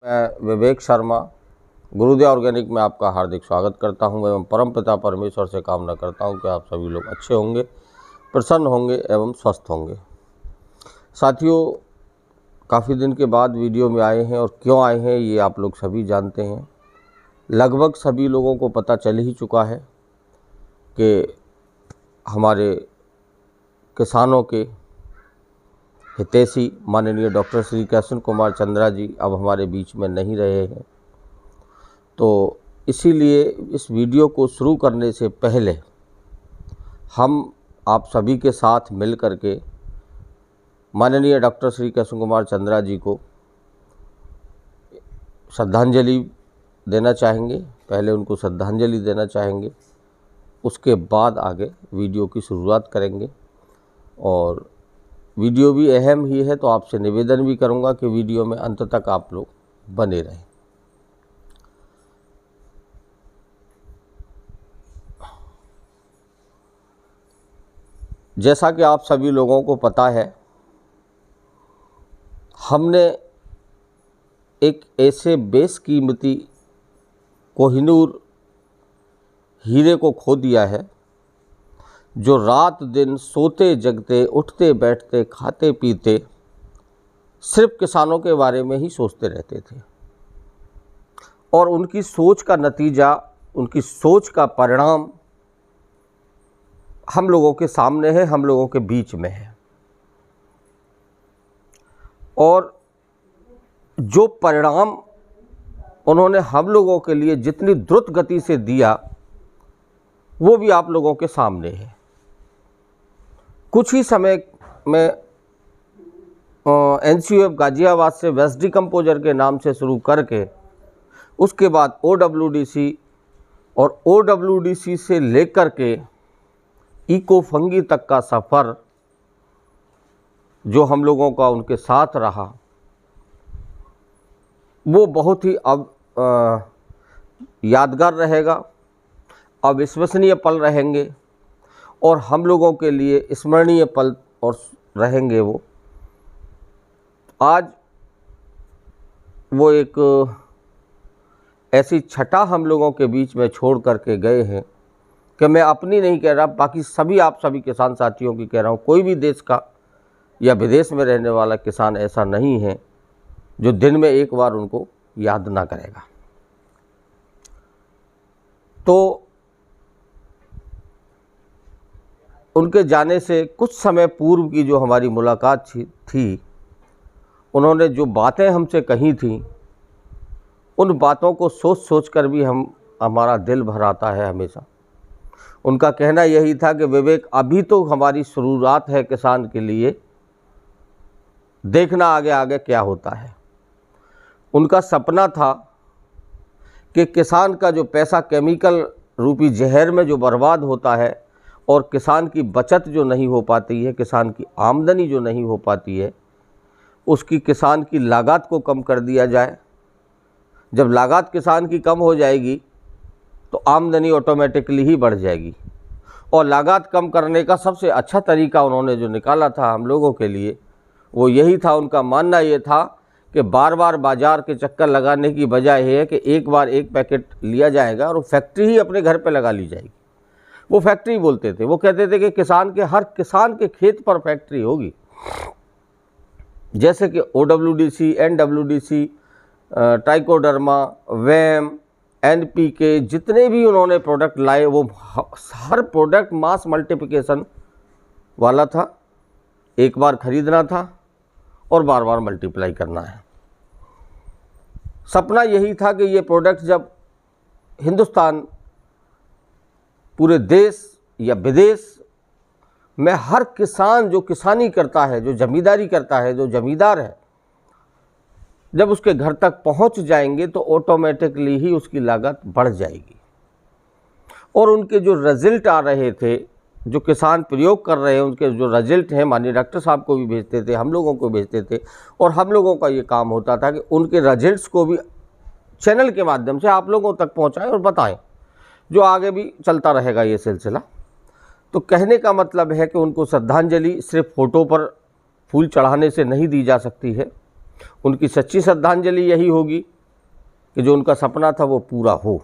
मैं विवेक शर्मा गुरुदेव ऑर्गेनिक में आपका हार्दिक स्वागत करता हूं एवं परमपिता परमेश्वर से कामना करता हूं कि आप सभी लोग अच्छे होंगे, प्रसन्न होंगे एवं स्वस्थ होंगे। साथियों, काफ़ी दिन के बाद वीडियो में आए हैं और क्यों आए हैं ये आप लोग सभी जानते हैं। लगभग सभी लोगों को पता चल ही चुका है कि हमारे किसानों के हितैषी माननीय डॉक्टर श्री कृष्ण कुमार चंद्रा जी अब हमारे बीच में नहीं रहे हैं। तो इसीलिए इस वीडियो को शुरू करने से पहले हम आप सभी के साथ मिल कर के माननीय डॉक्टर श्री कृष्ण कुमार चंद्रा जी को श्रद्धांजलि देना चाहेंगे। पहले उनको श्रद्धांजलि देना चाहेंगे, उसके बाद आगे वीडियो की शुरुआत करेंगे। और वीडियो भी अहम ही है, तो आपसे निवेदन भी करूंगा कि वीडियो में अंत तक आप लोग बने रहें। जैसा कि आप सभी लोगों को पता है, हमने एक ऐसे बेशकीमती कोहिनूर हीरे को खो दिया है जो रात दिन सोते जगते उठते बैठते खाते पीते सिर्फ किसानों के बारे में ही सोचते रहते थे। और उनकी सोच का नतीजा, उनकी सोच का परिणाम हम लोगों के सामने है, हम लोगों के बीच में है। और जो परिणाम उन्होंने हम लोगों के लिए जितनी द्रुत गति से दिया, वो भी आप लोगों के सामने है। कुछ ही समय में एनसीयूएफ गाजियाबाद से वेस्ट डिकम्पोजर के नाम से शुरू करके उसके बाद ओडब्ल्यूडीसी और ओडब्ल्यूडीसी से लेकर के इको फंगी तक का सफ़र जो हम लोगों का उनके साथ रहा, वो बहुत ही अब यादगार रहेगा, अविश्वसनीय पल रहेंगे और हम लोगों के लिए स्मरणीय पल और रहेंगे। वो आज वो एक ऐसी छटा हम लोगों के बीच में छोड़ करके गए हैं कि मैं अपनी नहीं कह रहा, बाकी सभी आप सभी किसान साथियों की कह रहा हूँ। कोई भी देश का या विदेश में रहने वाला किसान ऐसा नहीं है जो दिन में एक बार उनको याद ना करेगा। तो उनके जाने से कुछ समय पूर्व की जो हमारी मुलाकात थी, उन्होंने जो बातें हमसे कही थी, उन बातों को सोच सोच कर भी हमारा दिल भर आता है हमेशा। उनका कहना यही था कि विवेक, अभी तो हमारी शुरुआत है किसान के लिए, देखना आगे आगे क्या होता है। उनका सपना था कि किसान का जो पैसा केमिकल रूपी जहर में जो बर्बाद होता है और किसान की बचत जो नहीं हो पाती है, किसान की आमदनी जो नहीं हो पाती है, उसकी किसान की लागत को कम कर दिया जाए। जब लागत किसान की कम हो जाएगी तो आमदनी ऑटोमेटिकली ही बढ़ जाएगी। और लागत कम करने का सबसे अच्छा तरीका उन्होंने जो निकाला था हम लोगों के लिए, वो यही था। उनका मानना ये था कि बार बार बाज़ार के चक्कर लगाने की बजाय है कि एक बार एक पैकेट लिया जाएगा और वो फैक्ट्री ही अपने घर पे लगा ली जाएगी। वो फैक्ट्री बोलते थे, वो कहते थे कि हर किसान के खेत पर फैक्ट्री होगी। जैसे कि ओडब्ल्यूडीसी, एनडब्ल्यूडीसी, ट्राइकोडर्मा, वैम, एनपीके, जितने भी उन्होंने प्रोडक्ट लाए, वो हर प्रोडक्ट मास मल्टीप्लिकेशन वाला था। एक बार खरीदना था और बार बार मल्टीप्लाई करना है। सपना यही था कि ये प्रोडक्ट जब हिंदुस्तान, पूरे देश या विदेश में हर किसान जो किसानी करता है, जो जमींदारी करता है, जो जमींदार है, जब उसके घर तक पहुंच जाएंगे तो ऑटोमेटिकली ही उसकी लागत बढ़ जाएगी। और उनके जो रिजल्ट आ रहे थे, जो किसान प्रयोग कर रहे हैं, उनके जो रिजल्ट हैं, माननीय डॉक्टर साहब को भी भेजते थे, हम लोगों को भेजते थे। और हम लोगों का ये काम होता था कि उनके रिजल्ट्स को भी चैनल के माध्यम से आप लोगों तक पहुंचाएं और बताएं, जो आगे भी चलता रहेगा ये सिलसिला। तो कहने का मतलब है कि उनको श्रद्धांजलि सिर्फ फ़ोटो पर फूल चढ़ाने से नहीं दी जा सकती है। उनकी सच्ची श्रद्धांजलि यही होगी कि जो उनका सपना था वो पूरा हो।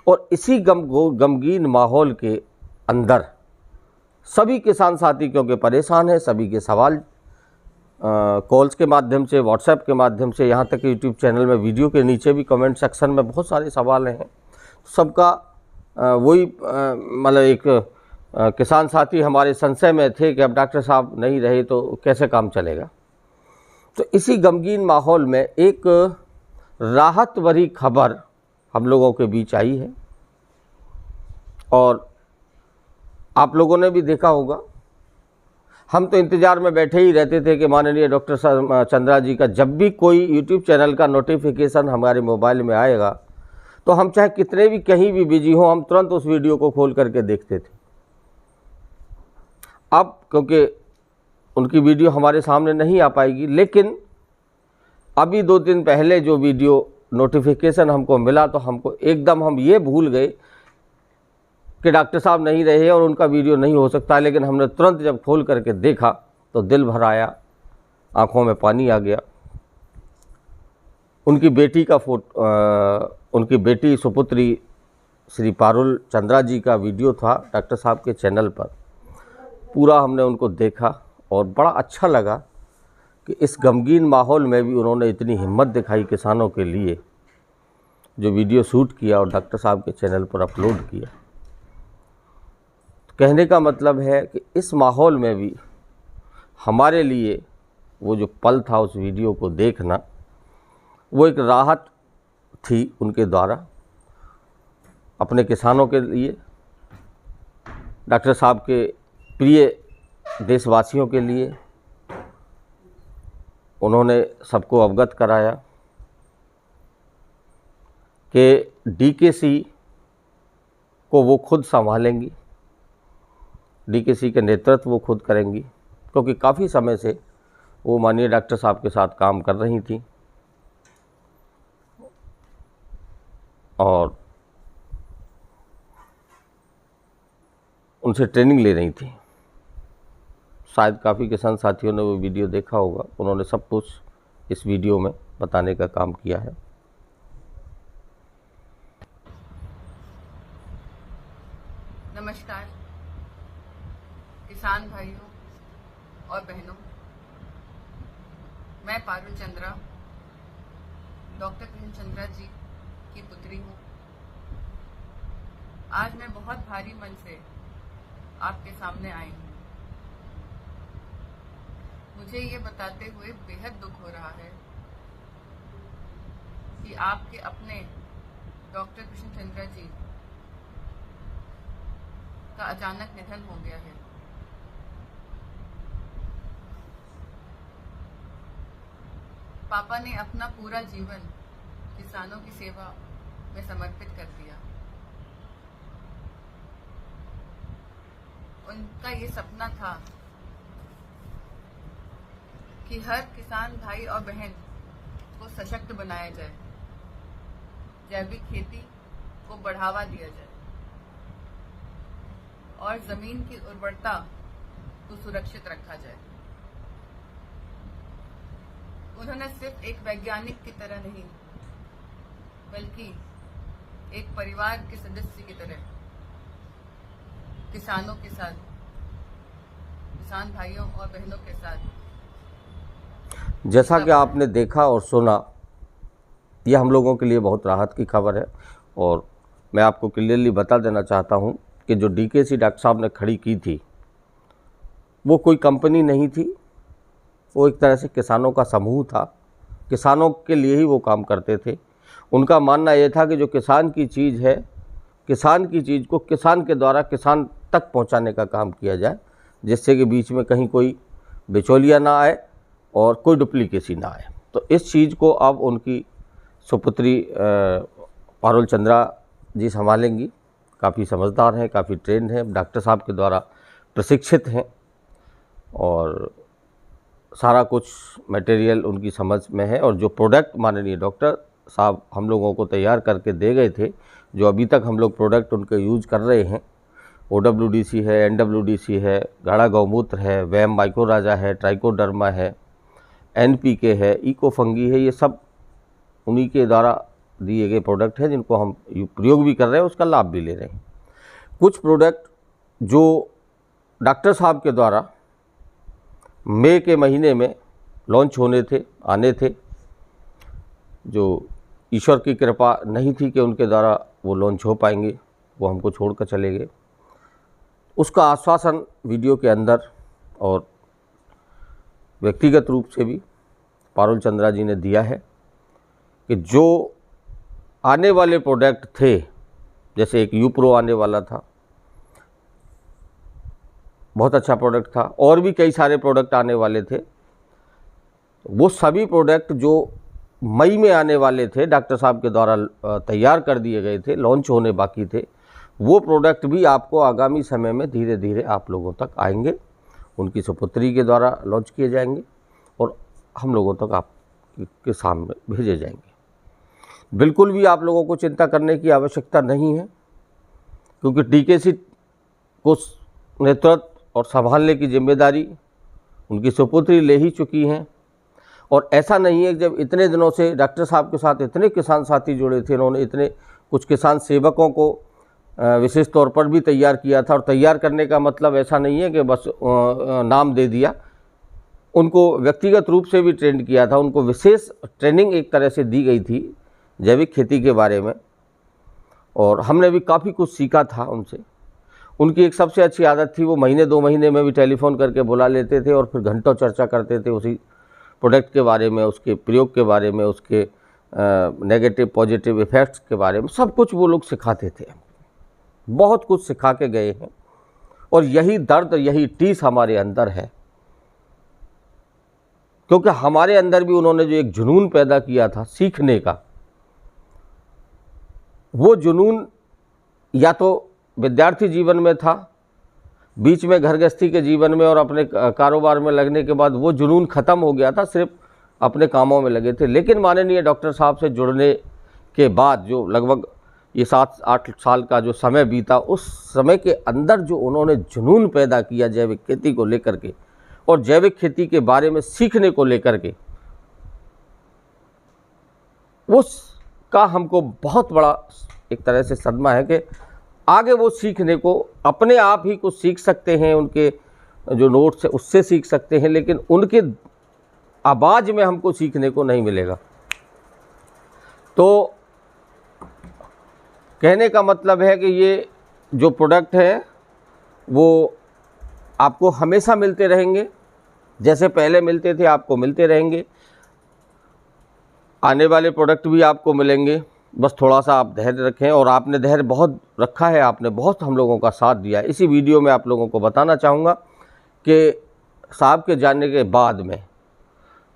और इसी गमगीन माहौल के अंदर सभी किसान साथी क्योंकि परेशान हैं, सभी के सवाल कॉल्स के माध्यम से, व्हाट्सएप के माध्यम से, यहाँ तक यूट्यूब चैनल में वीडियो के नीचे भी कमेंट सेक्शन में बहुत सारे सवाल हैं। सबका वही मतलब एक किसान साथी हमारे संशय में थे कि अब डॉक्टर साहब नहीं रहे तो कैसे काम चलेगा। तो इसी गमगीन माहौल में एक राहत भरी खबर हम लोगों के बीच आई है और आप लोगों ने भी देखा होगा। हम तो इंतज़ार में बैठे ही रहते थे कि माननीय डॉक्टर चंद्रा जी का जब भी कोई यूट्यूब चैनल का नोटिफिकेशन हमारे मोबाइल में आएगा तो हम चाहे कितने भी कहीं भी बिजी हों, हम तुरंत उस वीडियो को खोल करके देखते थे। अब क्योंकि उनकी वीडियो हमारे सामने नहीं आ पाएगी, लेकिन अभी 2 दिन पहले जो वीडियो नोटिफिकेशन हमको मिला तो हमको एकदम हम ये भूल गए कि डॉक्टर साहब नहीं रहे और उनका वीडियो नहीं हो सकता। लेकिन हमने तुरंत जब खोल करके देखा तो दिल भर आया, आँखों में पानी आ गया। उनकी बेटी का उनकी बेटी सुपुत्री श्री पारुल चंद्रा जी का वीडियो था डॉक्टर साहब के चैनल पर। पूरा हमने उनको देखा और बड़ा अच्छा लगा कि इस गमगीन माहौल में भी उन्होंने इतनी हिम्मत दिखाई किसानों के लिए, जो वीडियो शूट किया और डॉक्टर साहब के चैनल पर अपलोड किया। तो कहने का मतलब है कि इस माहौल में भी हमारे लिए वो जो पल था उस वीडियो को देखना, वो एक राहत थी उनके द्वारा अपने किसानों के लिए, डॉक्टर साहब के प्रिय देशवासियों के लिए। उन्होंने सबको अवगत कराया कि डीकेसी को वो खुद संभालेंगी, डीकेसी के नेतृत्व वो खुद करेंगी, क्योंकि काफ़ी समय से वो माननीय डॉक्टर साहब के साथ काम कर रही थी और उनसे ट्रेनिंग ले रही थी। शायद काफ़ी किसान साथियों ने वो वीडियो देखा होगा। उन्होंने सब कुछ इस वीडियो में बताने का काम किया है। नमस्कार किसान भाइयों और बहनों, मैं पारुल चंद्रा, डॉक्टर कृष्ण चंद्रा जी की पुत्री हूँ। आज मैं बहुत भारी मन से आपके सामने आई हूँ। मुझे ये बताते हुए बेहद दुख हो रहा है कि आपके अपने डॉक्टर कृष्ण चंद्रा जी का अचानक निधन हो गया है। पापा ने अपना पूरा जीवन किसानों की सेवा में समर्पित कर दिया। उनका ये सपना था कि हर किसान भाई और बहन को सशक्त बनाया जाए, जैविक खेती को बढ़ावा दिया जाए और जमीन की उर्वरता को सुरक्षित रखा जाए। उन्होंने सिर्फ एक वैज्ञानिक की तरह नहीं, बल्कि एक परिवार के सदस्य की तरह किसानों के साथ, किसान भाइयों और बहनों के साथ, जैसा कि आपने देखा और सुना, यह हम लोगों के लिए बहुत राहत की खबर है। और मैं आपको क्लियरली बता देना चाहता हूं कि जो डीकेसी डॉक्टर साहब ने खड़ी की थी वो कोई कंपनी नहीं थी, वो एक तरह से किसानों का समूह था। किसानों के लिए ही वो काम करते थे। उनका मानना ये था कि जो किसान की चीज़ है, किसान की चीज़ को किसान के द्वारा किसान तक पहुंचाने का काम किया जाए, जिससे कि बीच में कहीं कोई बिचौलिया ना आए और कोई डुप्लीकेसी ना आए। तो इस चीज़ को अब उनकी सुपुत्री पारुल चंद्रा जी संभालेंगी। काफ़ी समझदार हैं, काफ़ी ट्रेंड हैं, डॉक्टर साहब के द्वारा प्रशिक्षित हैं और सारा कुछ मटेरियल उनकी समझ में है। और जो प्रोडक्ट माननीय डॉक्टर साहब हम लोगों को तैयार करके दे गए थे, जो अभी तक हम लोग प्रोडक्ट उनके यूज़ कर रहे हैं, OWDC है, NWDC है, गाढ़ा गौमूत्र है, वैम माइक्रोराजा है, ट्राइकोडर्मा है, NPK है, इकोफंगी है, ये सब उन्हीं के द्वारा दिए गए प्रोडक्ट हैं जिनको हम प्रयोग भी कर रहे हैं, उसका लाभ भी ले रहे हैं। कुछ प्रोडक्ट जो डॉक्टर साहब के द्वारा मई के महीने में लॉन्च होने थे, आने थे, जो ईश्वर की कृपा नहीं थी कि उनके द्वारा वो लॉन्च हो पाएंगे, वो हमको छोड़कर चले गए। उसका आश्वासन वीडियो के अंदर और व्यक्तिगत रूप से भी पारुल चंद्रा जी ने दिया है कि जो आने वाले प्रोडक्ट थे, जैसे एक यूप्रो आने वाला था, बहुत अच्छा प्रोडक्ट था, और भी कई सारे प्रोडक्ट आने वाले थे, वो सभी प्रोडक्ट जो मई में आने वाले थे, डॉक्टर साहब के द्वारा तैयार कर दिए गए थे, लॉन्च होने बाकी थे, वो प्रोडक्ट भी आपको आगामी समय में धीरे धीरे आप लोगों तक आएंगे, उनकी सुपुत्री के द्वारा लॉन्च किए जाएंगे और हम लोगों तक आपके सामने भेजे जाएंगे। बिल्कुल भी आप लोगों को चिंता करने की आवश्यकता नहीं है, क्योंकि टीकेसी को नेतृत्व और संभालने की जिम्मेदारी उनकी सुपुत्री ले ही चुकी हैं। और ऐसा नहीं है कि जब इतने दिनों से डॉक्टर साहब के साथ इतने किसान साथी जुड़े थे, उन्होंने इतने कुछ किसान सेवकों को विशेष तौर पर भी तैयार किया था, और तैयार करने का मतलब ऐसा नहीं है कि बस नाम दे दिया, उनको व्यक्तिगत रूप से भी ट्रेंड किया था, उनको विशेष ट्रेनिंग एक तरह से दी गई थी जैविक खेती के बारे में, और हमने भी काफ़ी कुछ सीखा था उनसे। उनकी एक सबसे अच्छी आदत थी, वो महीने 2 महीने में भी टेलीफोन करके बुला लेते थे और फिर घंटों चर्चा करते थे उसी प्रोडक्ट के बारे में, उसके प्रयोग के बारे में, उसके नेगेटिव पॉजिटिव इफ़ेक्ट्स के बारे में, सब कुछ वो लोग सिखाते थे। बहुत कुछ सिखा के गए हैं, और यही दर्द, यही टीस हमारे अंदर है, क्योंकि हमारे अंदर भी उन्होंने जो एक जुनून पैदा किया था सीखने का, वो जुनून या तो विद्यार्थी जीवन में था, बीच में घर गृहस्थी के जीवन में और अपने कारोबार में लगने के बाद वो जुनून ख़त्म हो गया था, सिर्फ अपने कामों में लगे थे। लेकिन माननीय डॉक्टर साहब से जुड़ने के बाद जो लगभग ये 7-8 साल का जो समय बीता, उस समय के अंदर जो उन्होंने जुनून पैदा किया जैविक खेती को लेकर के और जैविक खेती के बारे में सीखने को लेकर के, उसका हमको बहुत बड़ा एक तरह से सदमा है कि आगे वो सीखने को अपने आप ही कुछ सीख सकते हैं, उनके जो नोट्स है उससे सीख सकते हैं, लेकिन उनके आवाज़ में हमको सीखने को नहीं मिलेगा। तो कहने का मतलब है कि ये जो प्रोडक्ट है वो आपको हमेशा मिलते रहेंगे, जैसे पहले मिलते थे आपको मिलते रहेंगे, आने वाले प्रोडक्ट भी आपको मिलेंगे। बस थोड़ा सा आप धैर्य रखें, और आपने धैर्य बहुत रखा है, आपने बहुत हम लोगों का साथ दिया है। इसी वीडियो में आप लोगों को बताना चाहूँगा कि साहब के जाने के बाद में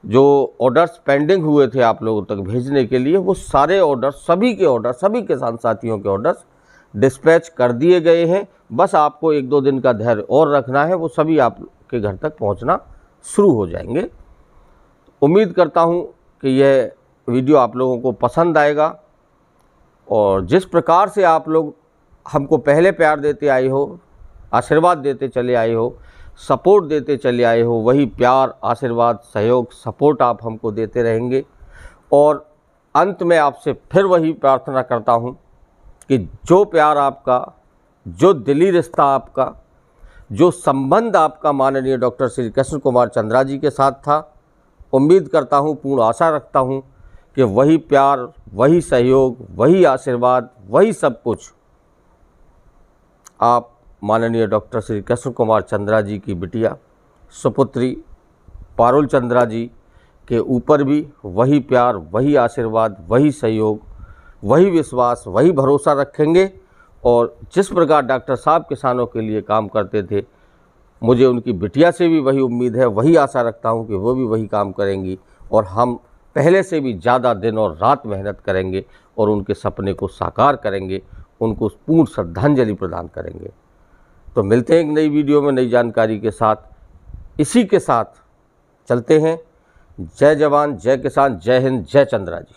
जो ऑर्डर्स पेंडिंग हुए थे आप लोगों तक भेजने के लिए, वो सारे ऑर्डर, सभी के ऑर्डर, सभी किसान साथियों के ऑर्डर्स डिस्पैच कर दिए गए हैं। बस आपको 1-2 दिन का धैर्य और रखना है, वो सभी आपके घर तक पहुंचना शुरू हो जाएंगे। उम्मीद करता हूं कि यह वीडियो आप लोगों को पसंद आएगा, और जिस प्रकार से आप लोग हमको पहले प्यार देते आए हो, आशीर्वाद देते चले आए हो, सपोर्ट देते चले आए हो, वही प्यार, आशीर्वाद, सहयोग, सपोर्ट आप हमको देते रहेंगे। और अंत में आपसे फिर वही प्रार्थना करता हूँ कि जो प्यार आपका, जो दिली रिश्ता आपका, जो संबंध आपका माननीय डॉक्टर श्री कृष्ण कुमार चंद्रा जी के साथ था, उम्मीद करता हूँ, पूर्ण आशा रखता हूँ कि वही प्यार, वही सहयोग, वही आशीर्वाद, वही सब कुछ आप माननीय डॉक्टर श्री कृष्ण कुमार चंद्रा जी की बिटिया सुपुत्री पारुल चंद्रा जी के ऊपर भी वही प्यार, वही आशीर्वाद, वही सहयोग, वही विश्वास, वही भरोसा रखेंगे। और जिस प्रकार डॉक्टर साहब किसानों के लिए काम करते थे, मुझे उनकी बिटिया से भी वही उम्मीद है, वही आशा रखता हूं कि वो भी वही काम करेंगी, और हम पहले से भी ज़्यादा दिन और रात मेहनत करेंगे और उनके सपने को साकार करेंगे, उनको पूर्ण श्रद्धांजलि प्रदान करेंगे। तो मिलते हैं एक नई वीडियो में नई जानकारी के साथ। इसी के साथ चलते हैं। जय जवान, जय किसान, जय हिंद, जय चंद्रा जी।